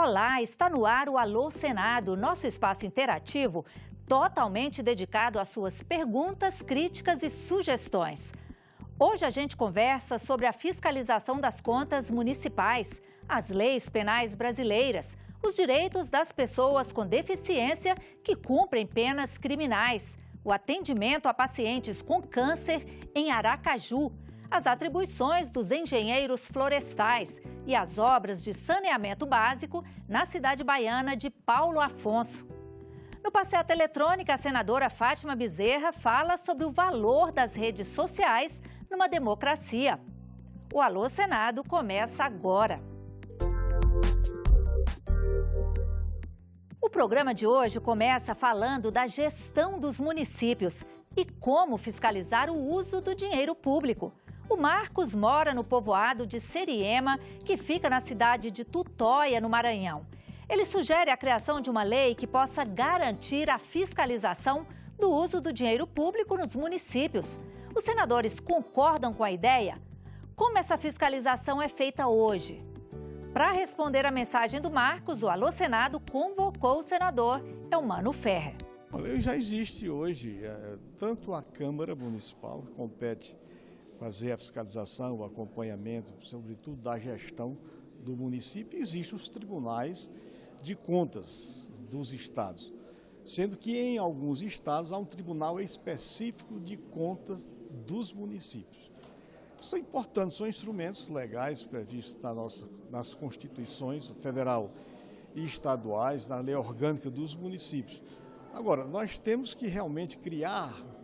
Olá, está no ar o Alô Senado, nosso espaço interativo totalmente dedicado às suas perguntas, críticas e sugestões. Hoje a gente conversa sobre a fiscalização das contas municipais, as leis penais brasileiras, os direitos das pessoas com deficiência que cumprem penas criminais, o atendimento a pacientes com câncer em Aracaju, as atribuições dos engenheiros florestais e as obras de saneamento básico na cidade baiana de Paulo Afonso. No Passeata Eletrônica, a senadora Fátima Bezerra fala sobre o valor das redes sociais numa democracia. O Alô Senado começa agora. O programa de hoje começa falando da gestão dos municípios e como fiscalizar o uso do dinheiro público. O Marcos mora no povoado de Seriema, que fica na cidade de Tutóia, no Maranhão. Ele sugere a criação de uma lei que possa garantir a fiscalização do uso do dinheiro público nos municípios. Os senadores concordam com a ideia? Como essa fiscalização é feita hoje? Para responder a mensagem do Marcos, o Alô Senado convocou o senador Eumano Ferrer. A lei já existe hoje, tanto a Câmara Municipal, que compete fazer a fiscalização, o acompanhamento, sobretudo da gestão do município, existem os tribunais de contas dos estados, sendo que em alguns estados há um tribunal específico de contas dos municípios. Isso é importante, são instrumentos legais previstos nas constituições federal e estaduais, na lei orgânica dos municípios. Agora, nós temos que realmente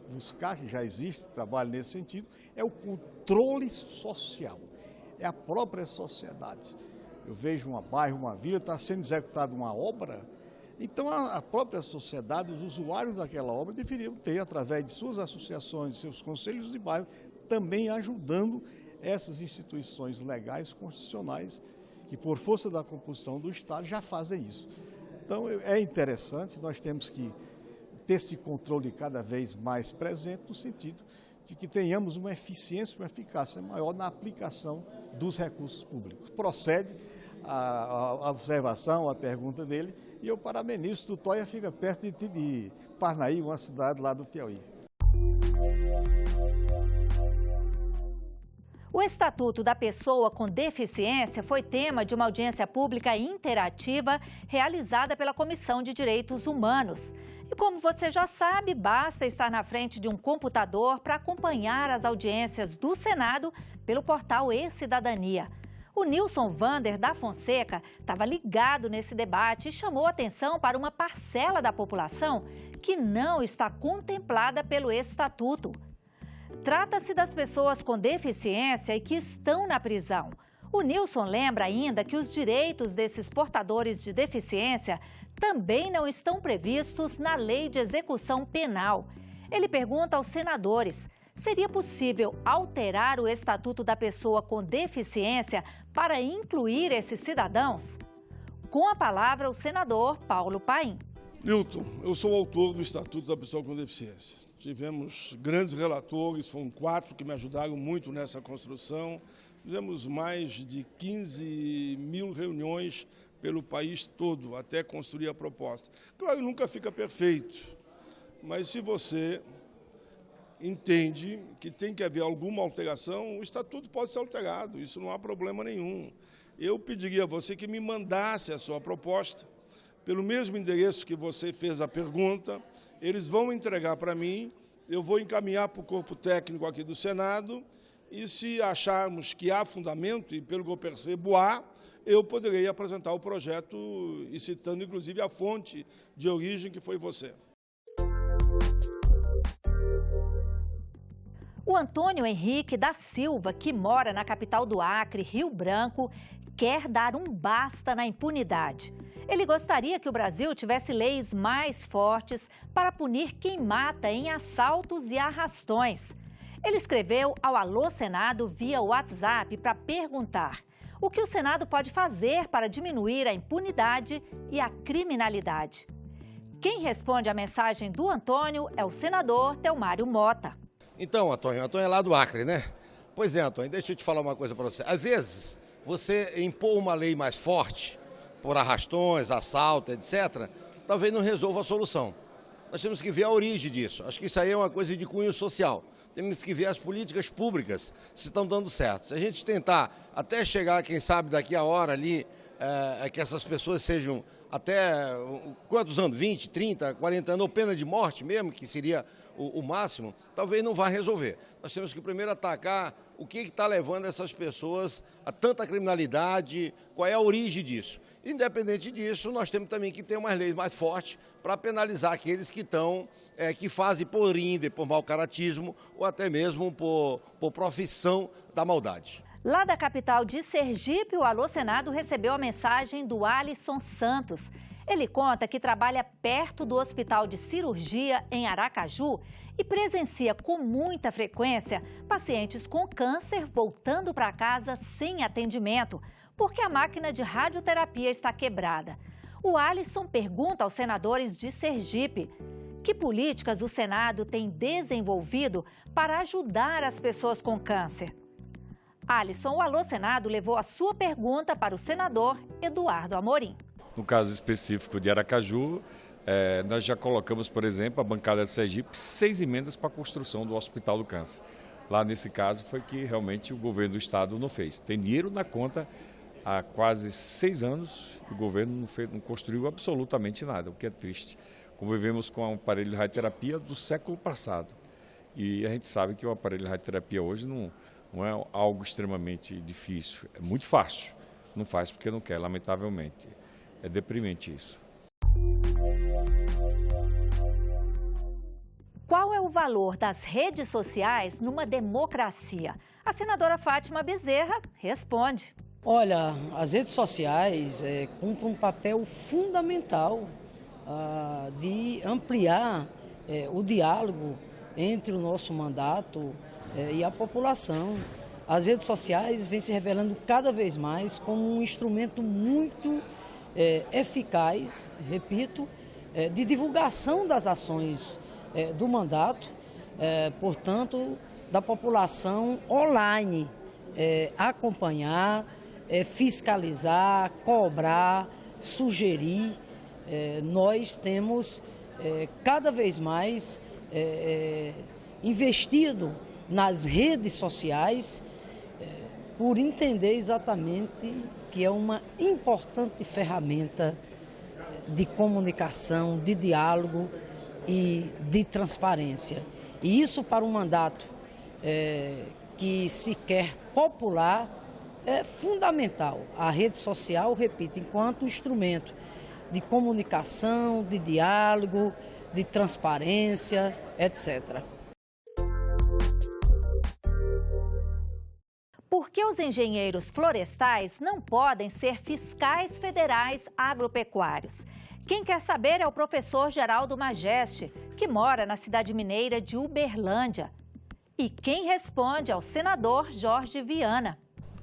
buscar, que já existe trabalho nesse sentido, é o controle social, é a própria sociedade. Eu vejo um bairro, uma vila, está sendo executada uma obra, então a própria sociedade, os usuários daquela obra deveriam ter, através de suas associações, de seus conselhos de bairro, também ajudando essas instituições legais, constitucionais, que por força da composição do Estado já fazem isso. Então é interessante, nós temos que ter esse controle cada vez mais presente, no sentido de que tenhamos uma eficiência, uma eficácia maior na aplicação dos recursos públicos. Procede a observação, a pergunta dele, e eu parabenizo. Tutóia fica perto de Parnaí, uma cidade lá do Piauí. O Estatuto da Pessoa com Deficiência foi tema de uma audiência pública interativa realizada pela Comissão de Direitos Humanos. E como você já sabe, basta estar na frente de um computador para acompanhar as audiências do Senado pelo portal E-Cidadania. O Nilson Vander da Fonseca estava ligado nesse debate e chamou atenção para uma parcela da população que não está contemplada pelo Estatuto. Trata-se das pessoas com deficiência e que estão na prisão. O Nilson lembra ainda que os direitos desses portadores de deficiência também não estão previstos na Lei de Execução Penal. Ele pergunta aos senadores: seria possível alterar o Estatuto da Pessoa com Deficiência para incluir esses cidadãos? Com a palavra, o senador Paulo Paim. Nilton, eu sou autor do Estatuto da Pessoa com Deficiência. Tivemos grandes relatores, foram 4 que me ajudaram muito nessa construção. Fizemos mais de 15 mil reuniões pelo país todo, até construir a proposta. Claro, nunca fica perfeito, mas se você entende que tem que haver alguma alteração, o Estatuto pode ser alterado, isso não há problema nenhum. Eu pediria a você que me mandasse a sua proposta, pelo mesmo endereço que você fez a pergunta. Eles vão entregar para mim, eu vou encaminhar para o corpo técnico aqui do Senado, e se acharmos que há fundamento, e pelo que eu percebo há, eu poderei apresentar o projeto, e citando inclusive a fonte de origem que foi você. O Antônio Henrique da Silva, que mora na capital do Acre, Rio Branco, quer dar um basta na impunidade. Ele gostaria que o Brasil tivesse leis mais fortes para punir quem mata em assaltos e arrastões. Ele escreveu ao Alô Senado via WhatsApp para perguntar o que o Senado pode fazer para diminuir a impunidade e a criminalidade. Quem responde à mensagem do Antônio é o senador Telmário Mota. Então, Antônio é lá do Acre, né? Pois é, Antônio, deixa eu te falar uma coisa para você. Às vezes, você impor uma lei mais forte por arrastões, assalto, etc., talvez não resolva a solução. Nós temos que ver a origem disso. Acho que isso aí é uma coisa de cunho social. Temos que ver as políticas públicas se estão dando certo. Se a gente tentar até chegar, quem sabe, daqui a hora ali, que essas pessoas sejam até, quantos anos? 20, 30, 40 anos, ou pena de morte mesmo, que seria o máximo, talvez não vá resolver. Nós temos que primeiro atacar o que está levando essas pessoas a tanta criminalidade, qual é a origem disso. Independente disso, nós temos também que ter umas leis mais fortes para penalizar aqueles que que fazem por índole, por mau caratismo ou até mesmo por profissão da maldade. Lá da capital de Sergipe, o Alô Senado recebeu a mensagem do Alisson Santos. Ele conta que trabalha perto do Hospital de Cirurgia em Aracaju e presencia com muita frequência pacientes com câncer voltando para casa sem atendimento, porque a máquina de radioterapia está quebrada. O Alisson pergunta aos senadores de Sergipe que políticas o Senado tem desenvolvido para ajudar as pessoas com câncer. Alisson, o Alô Senado levou a sua pergunta para o senador Eduardo Amorim. No caso específico de Aracaju, nós já colocamos, por exemplo, a bancada de Sergipe, 6 emendas para a construção do Hospital do Câncer. Lá nesse caso foi que realmente o governo do estado não fez. Tem dinheiro na conta há quase 6 anos e o governo não construiu absolutamente nada, o que é triste. Convivemos com um aparelho de radioterapia do século passado e a gente sabe que o aparelho de radioterapia hoje não é algo extremamente difícil, é muito fácil. Não faz porque não quer, lamentavelmente. É deprimente isso. Qual é o valor das redes sociais numa democracia? A senadora Fátima Bezerra responde. Olha, as redes sociais cumprem um papel fundamental de ampliar o diálogo entre o nosso mandato e a população. As redes sociais vêm se revelando cada vez mais como um instrumento muito eficaz, repito, de divulgação das ações do mandato, portanto, da população online, acompanhar, fiscalizar, cobrar, sugerir. Nós temos cada vez mais investido nas redes sociais por entender exatamente que é uma importante ferramenta de comunicação, de diálogo e de transparência. E isso para um mandato que se quer popular é fundamental. A rede social, repito, enquanto instrumento de comunicação, de diálogo, de transparência, etc. Por que os engenheiros florestais não podem ser fiscais federais agropecuários? Quem quer saber é o professor Geraldo Majeste, que mora na cidade mineira de Uberlândia. E quem responde é o senador Jorge Viana.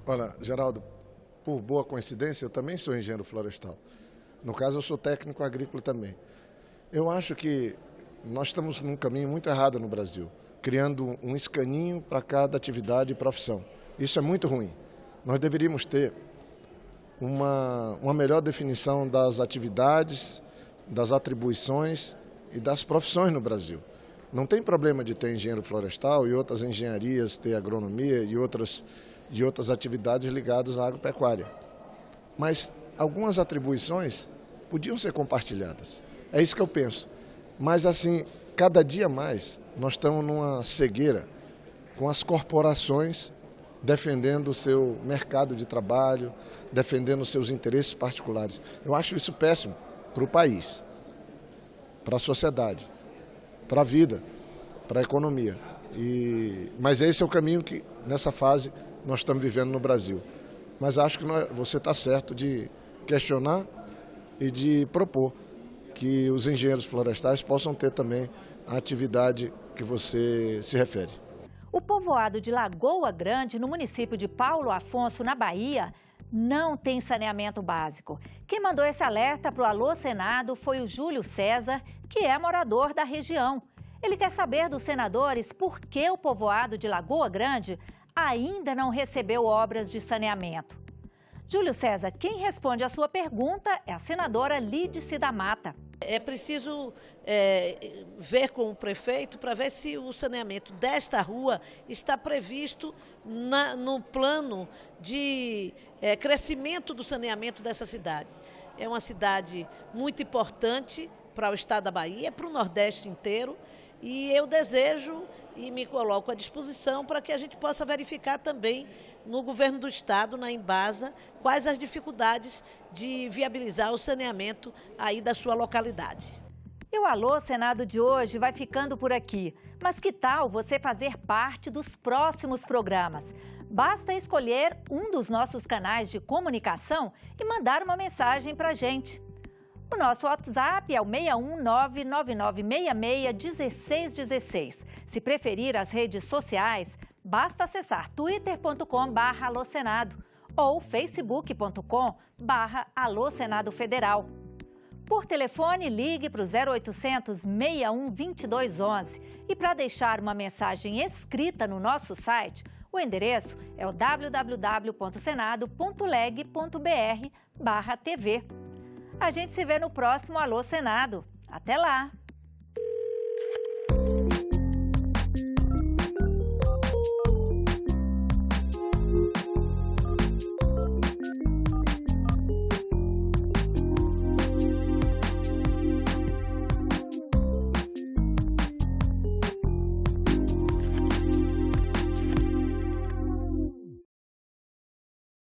Olha, Geraldo, por boa coincidência, eu também sou engenheiro florestal. No caso, eu sou técnico agrícola também. Eu acho que nós estamos num caminho muito errado no Brasil, criando um escaninho para cada atividade e profissão. Isso é muito ruim. Nós deveríamos ter uma melhor definição das atividades, das atribuições e das profissões no Brasil. Não tem problema de ter engenheiro florestal e outras engenharias, ter agronomia e outras atividades ligadas à agropecuária. Mas algumas atribuições podiam ser compartilhadas. É isso que eu penso. Mas, assim, cada dia mais, nós estamos numa cegueira com as corporações defendendo o seu mercado de trabalho, defendendo os seus interesses particulares. Eu acho isso péssimo para o país, para a sociedade, para a vida, para a economia. Mas esse é o caminho que, nessa fase, nós estamos vivendo no Brasil. Mas acho que você está certo de questionar e de propor que os engenheiros florestais possam ter também a atividade que você se refere. O povoado de Lagoa Grande, no município de Paulo Afonso, na Bahia, não tem saneamento básico. Quem mandou esse alerta para o Alô Senado foi o Júlio César, que é morador da região. Ele quer saber dos senadores por que o povoado de Lagoa Grande ainda não recebeu obras de saneamento. Júlio César, quem responde a sua pergunta é a senadora Lídice da Mata. É preciso ver com o prefeito para ver se o saneamento desta rua está previsto no plano de crescimento do saneamento dessa cidade. É uma cidade muito importante para o estado da Bahia, para o Nordeste inteiro, e eu desejo e me coloco à disposição para que a gente possa verificar também no governo do estado, na Embasa, quais as dificuldades de viabilizar o saneamento aí da sua localidade. E o Alô Senado de hoje vai ficando por aqui. Mas que tal você fazer parte dos próximos programas? Basta escolher um dos nossos canais de comunicação e mandar uma mensagem para a gente. O nosso WhatsApp é o 61999661616. Se preferir as redes sociais, basta acessar twitter.com/alosenado ou facebook.com/alosenado federal. Por telefone, ligue para o 0800 61 2211. E para deixar uma mensagem escrita no nosso site, o endereço é o www.senado.leg.br/TV. A gente se vê no próximo Alô Senado. Até lá!